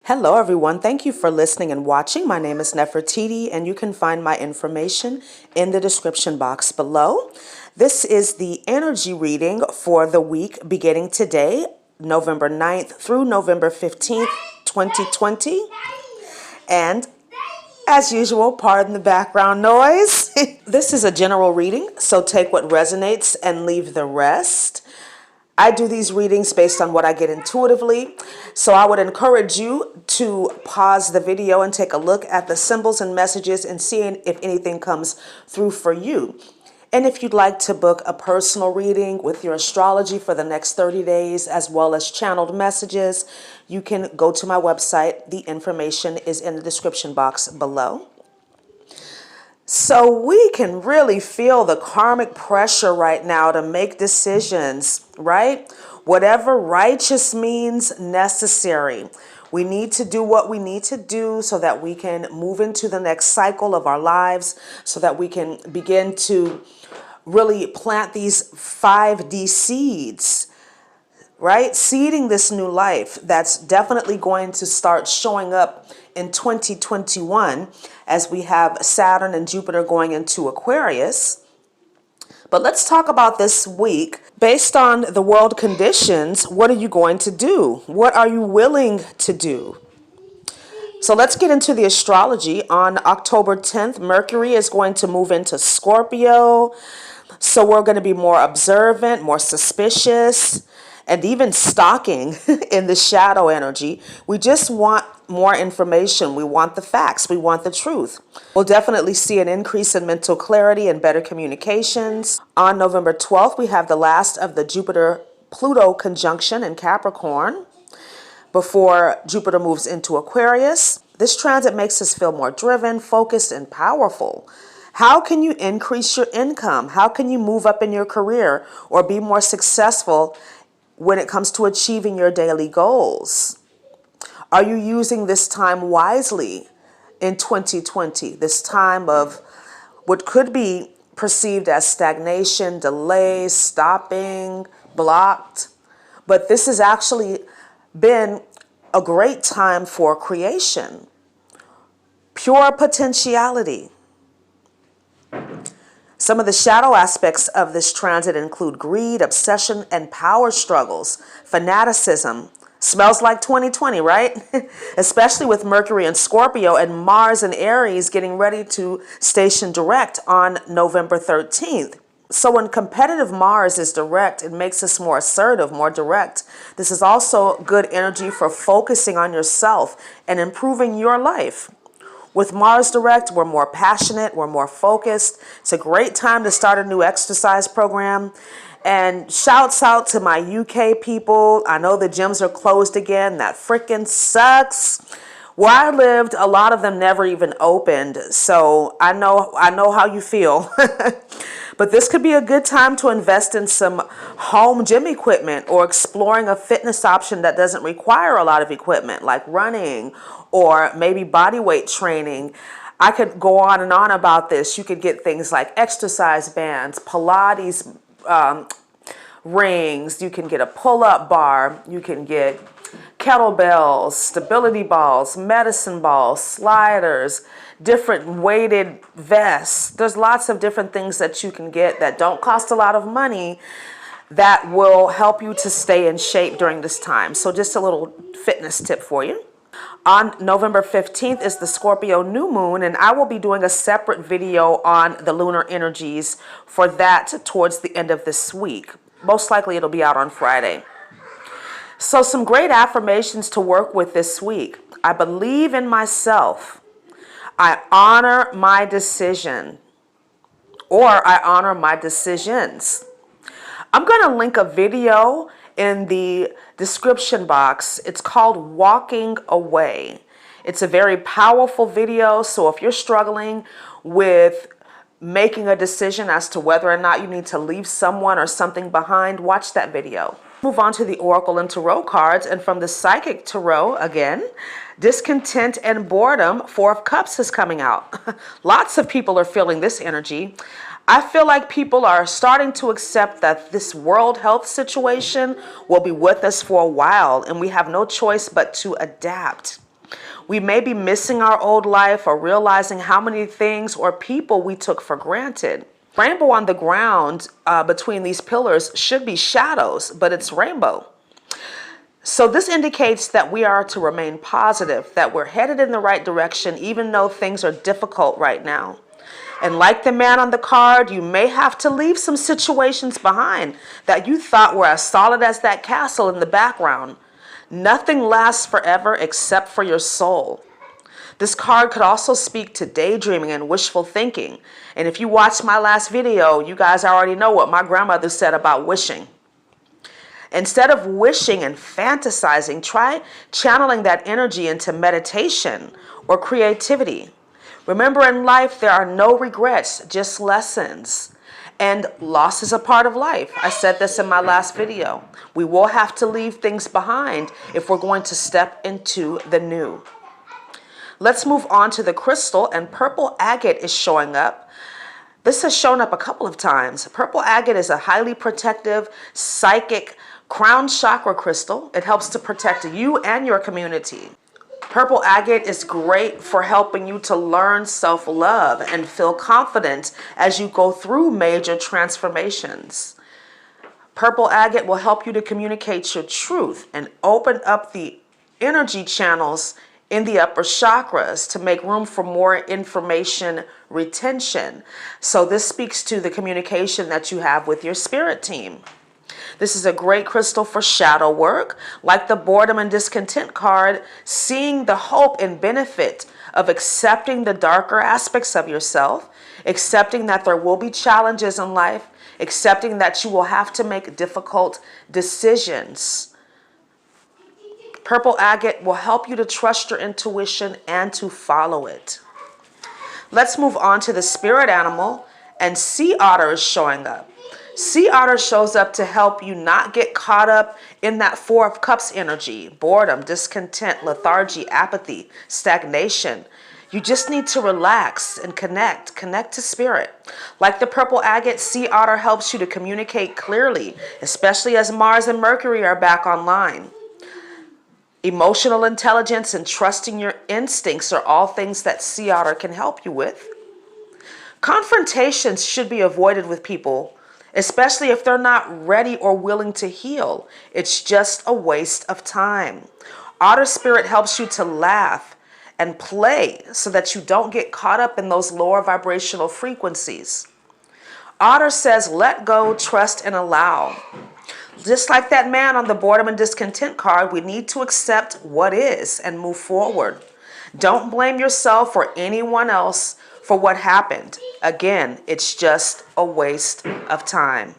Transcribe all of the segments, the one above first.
Hello everyone, thank you for listening and watching. My name is Nefertiti and you can find my information in the description box below. This is the energy reading for the week beginning today, November 9th through November 15th, 2020. And as usual, pardon the background noise. This is a general reading, so take what resonates and leave the rest. I do these readings based on what I get intuitively, so I would encourage you to pause the video and take a look at the symbols and messages and seeing if anything comes through for you. And if you'd like to book a personal reading with your astrology for the next 30 days, as well as channeled messages, you can go to my website. The information is in the description box below. So we can really feel the karmic pressure right now to make decisions, right? Whatever righteous means necessary. We need to do what we need to do so that we can move into the next cycle of our lives, so that we can begin to really plant these 5D seeds, right? Seeding this new life that's definitely going to start showing up in 2021 as we have Saturn and Jupiter going into Aquarius. But let's talk about this week. Based on the world conditions, what are you going to do? What are you willing to do? So let's get into the astrology. On October 10th, Mercury is going to move into Scorpio. So we're going to be more observant, more suspicious, and even stalking in the shadow energy. We just want more information. We want the facts. We want the truth. We'll definitely see an increase in mental clarity and better communications. On November 12th, we have the last of the Jupiter-Pluto conjunction in Capricorn before Jupiter moves into Aquarius. This transit makes us feel more driven, focused, and powerful. How can you increase your income? How can you move up in your career or be more successful when it comes to achieving your daily goals? Are you using this time wisely in 2020? This time of what could be perceived as stagnation, delays, stopping, blocked. But this has actually been a great time for creation, pure potentiality. Some of the shadow aspects of this transit include greed, obsession, and power struggles, fanaticism. Smells like 2020, right? Especially with Mercury in Scorpio and Mars in Aries getting ready to station direct on November 13th. So when competitive Mars is direct, it makes us more assertive, more direct. This is also good energy for focusing on yourself and improving your life. With Mars direct, we're more passionate, we're more focused. It's a great time to start a new exercise program. And shouts out to my UK people. I know the gyms are closed again. That freaking sucks. Where I lived, a lot of them never even opened. So I know how you feel. But this could be a good time to invest in some home gym equipment or exploring a fitness option that doesn't require a lot of equipment, like running or maybe body weight training. I could go on and on about this. You could get things like exercise bands, Pilates rings. You can get a pull-up bar. You can get kettlebells, stability balls, medicine balls, sliders, different weighted vests. There's lots of different things that you can get that don't cost a lot of money that will help you to stay in shape during this time. So just a little fitness tip for you. On November 15th is the Scorpio new moon, and I will be doing a separate video on the lunar energies for that towards the end of this week. Most likely it'll be out on Friday. So some great affirmations to work with this week. I believe in myself. I honor my decision, or I honor my decisions. I'm going to link a video in the description box. It's called Walking Away. It's a very powerful video. So if you're struggling with making a decision as to whether or not you need to leave someone or something behind, watch that video. Move on to the Oracle and Tarot cards, and from the Psychic Tarot again, discontent and boredom, Four of Cups is coming out. Lots of people are feeling this energy. I feel like people are starting to accept that this world health situation will be with us for a while, and we have no choice but to adapt. We may be missing our old life or realizing how many things or people we took for granted. Rainbow on the ground between these pillars should be shadows, but it's rainbow. So this indicates that we are to remain positive, that we're headed in the right direction, even though things are difficult right now. And like the man on the card, you may have to leave some situations behind that you thought were as solid as that castle in the background. Nothing lasts forever except for your soul. This card could also speak to daydreaming and wishful thinking. And if you watched my last video, you guys already know what my grandmother said about wishing. Instead of wishing and fantasizing, try channeling that energy into meditation or creativity. Remember, in life, there are no regrets, just lessons. And loss is a part of life. I said this in my last video. We will have to leave things behind if we're going to step into the new. Let's move on to the crystal, and purple agate is showing up. This has shown up a couple of times. Purple agate is a highly protective, psychic crown chakra crystal. It helps to protect you and your community. Purple agate is great for helping you to learn self-love and feel confident as you go through major transformations. Purple agate will help you to communicate your truth and open up the energy channels in the upper chakras to make room for more information retention. So this speaks to the communication that you have with your spirit team. This is a great crystal for shadow work. Like the boredom and discontent card, seeing the hope and benefit of accepting the darker aspects of yourself, accepting that there will be challenges in life, accepting that you will have to make difficult decisions. Purple agate will help you to trust your intuition and to follow it. Let's move on to the spirit animal, and sea otter is showing up. Sea otter shows up to help you not get caught up in that Four of Cups energy, boredom, discontent, lethargy, apathy, stagnation. You just need to relax and connect to spirit. Like the purple agate, sea otter helps you to communicate clearly, especially as Mars and Mercury are back online. Emotional intelligence and trusting your instincts are all things that sea otter can help you with. Confrontations should be avoided with people, especially if they're not ready or willing to heal. It's just a waste of time. Otter spirit helps you to laugh and play so that you don't get caught up in those lower vibrational frequencies. Otter says, let go, trust, and allow. Just like that man on the boredom and discontent card, we need to accept what is and move forward. Don't blame yourself or anyone else for what happened. Again, it's just a waste of time.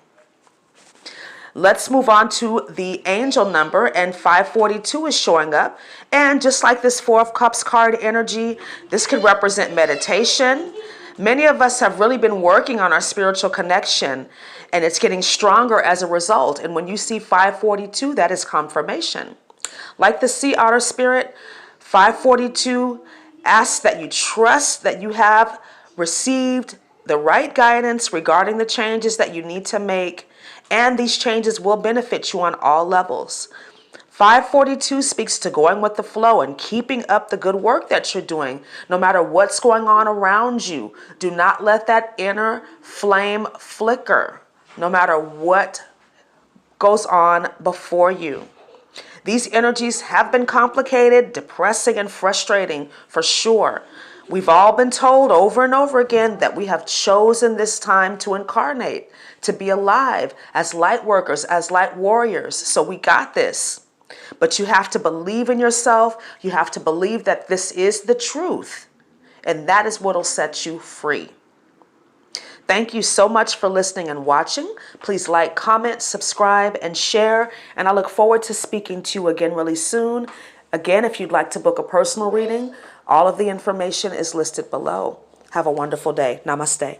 Let's move on to the angel number, and 542 is showing up. And just like this Four of Cups card energy, this could represent meditation. Many of us have really been working on our spiritual connection, and it's getting stronger as a result. And when you see 542, that is confirmation. Like the sea otter spirit, 542 asks that you trust that you have received the right guidance regarding the changes that you need to make, and these changes will benefit you on all levels. 542 speaks to going with the flow and keeping up the good work that you're doing, no matter what's going on around you. Do not let that inner flame flicker, no matter what goes on before you. These energies have been complicated, depressing, and frustrating for sure. We've all been told over and over again that we have chosen this time to incarnate, to be alive as light workers, as light warriors. So we got this. But you have to believe in yourself. You have to believe that this is the truth. And that is what will set you free. Thank you so much for listening and watching. Please like, comment, subscribe, and share. And I look forward to speaking to you again really soon. Again, if you'd like to book a personal reading, all of the information is listed below. Have a wonderful day. Namaste.